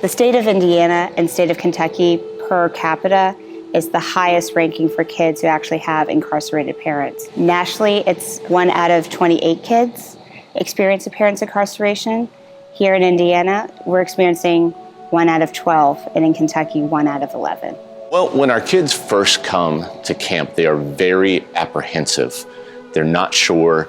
The state of Indiana and state of Kentucky per capita is the highest ranking for kids who actually have incarcerated parents. Nationally, it's 1 out of 28 kids experience a parent's incarceration. Here in Indiana, we're experiencing 1 out of 12, and in Kentucky, 1 out of 11. Well, when our kids first come to camp, they are very apprehensive. They're not sure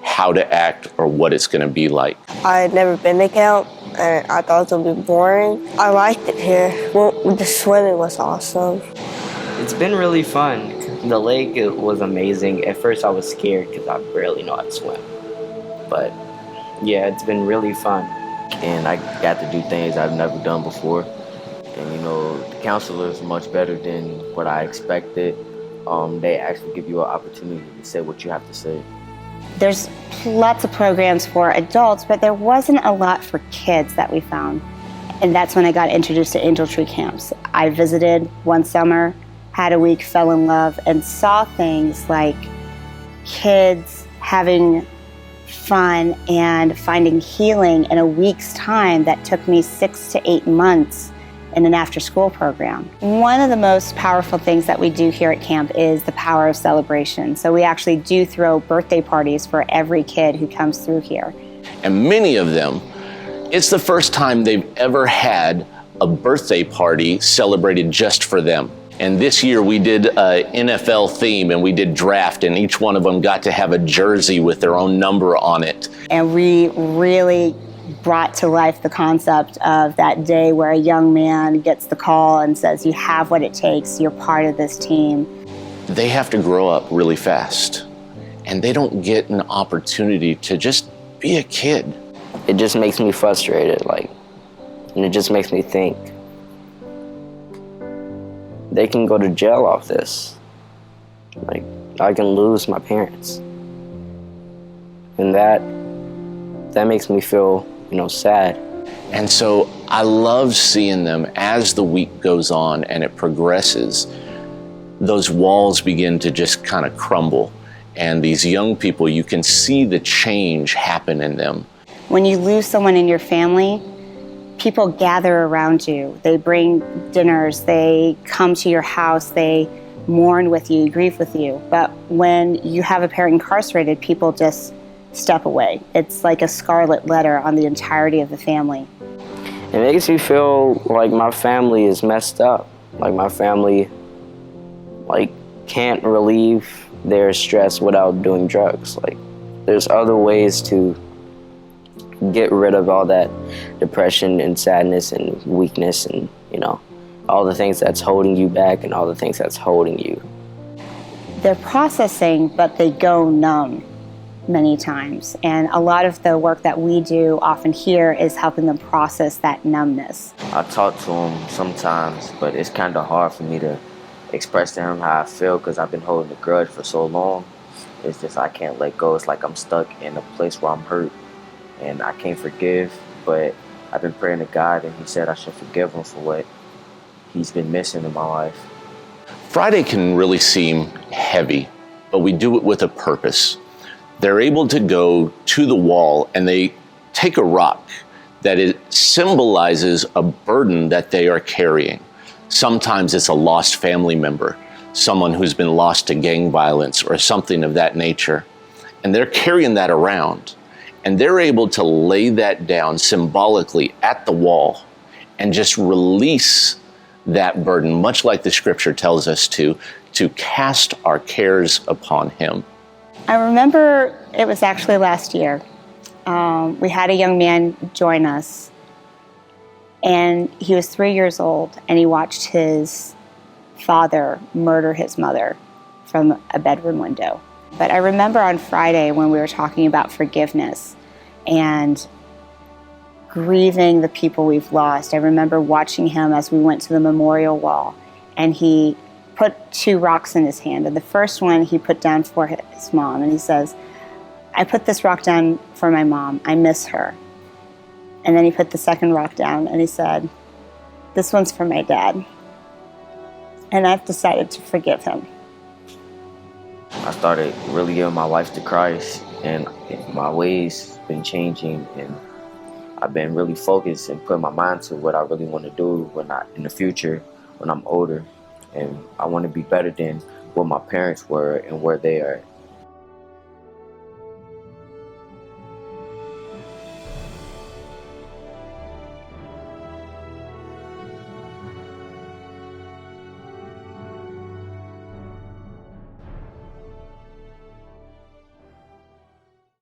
how to act or what it's going to be like. I had never been to camp, and I thought it would be boring. I liked it here. Well, the swimming was awesome. It's been really fun. The lake was amazing. At first I was scared because I barely know how to swim. But yeah, it's been really fun. And I got to do things I've never done before. And you know, the counselor is much better than what I expected. They actually give you an opportunity to say what you have to say. There's lots of programs for adults, but there wasn't a lot for kids that we found. And that's when I got introduced to Angel Tree camps. I visited one summer, had a week, fell in love, and saw things like kids having fun and finding healing in a week's time that took me 6 to 8 months in an after-school program. One of the most powerful things that we do here at camp is the power of celebration. So we actually do throw birthday parties for every kid who comes through here. And many of them, it's the first time they've ever had a birthday party celebrated just for them. And this year we did an NFL theme and we did draft, and each one of them got to have a jersey with their own number on it. And we really brought to life the concept of that day where a young man gets the call and says, you have what it takes, you're part of this team. They have to grow up really fast, and they don't get an opportunity to just be a kid. It just makes me frustrated, and it just makes me think. They can go to jail off this. I can lose my parents. And that makes me feel, sad. And so I love seeing them as the week goes on and it progresses. Those walls begin to just kind of crumble. And these young people, you can see the change happen in them. When you lose someone in your family, people gather around you. They bring dinners, they come to your house, they mourn with you, grieve with you. But when you have a parent incarcerated, people just step away. It's like a scarlet letter on the entirety of the family. It makes me feel like my family is messed up. Like my family can't relieve their stress without doing drugs. There's other ways to get rid of all that depression and sadness and weakness and, all the things that's holding you back and all the things that's holding you. They're processing, but they go numb many times. And a lot of the work that we do often here is helping them process that numbness. I talk to him sometimes, but it's kind of hard for me to express to him how I feel because I've been holding a grudge for so long. It's just I can't let go. It's like I'm stuck in a place where I'm hurt and I can't forgive, but I've been praying to God and he said I should forgive him for what he's been missing in my life. Friday can really seem heavy, but we do it with a purpose. They're able to go to the wall and they take a rock that it symbolizes a burden that they are carrying. Sometimes it's a lost family member, someone who's been lost to gang violence or something of that nature. And they're carrying that around. And they're able to lay that down symbolically at the wall and just release that burden, much like the scripture tells us to cast our cares upon him. I remember it was actually last year. We had a young man join us, and he was 3 years old, and he watched his father murder his mother from a bedroom window. But I remember on Friday when we were talking about forgiveness and grieving the people we've lost, I remember watching him as we went to the memorial wall, and he put 2 rocks in his hand. And the first one he put down for his mom, and he says, I put this rock down for my mom. I miss her. And then he put the second rock down, and he said, this one's for my dad. And I've decided to forgive him. I started really giving my life to Christ, and my ways been changing, and I've been really focused and putting my mind to what I really want to do in the future, when I'm older. And I want to be better than what my parents were and where they are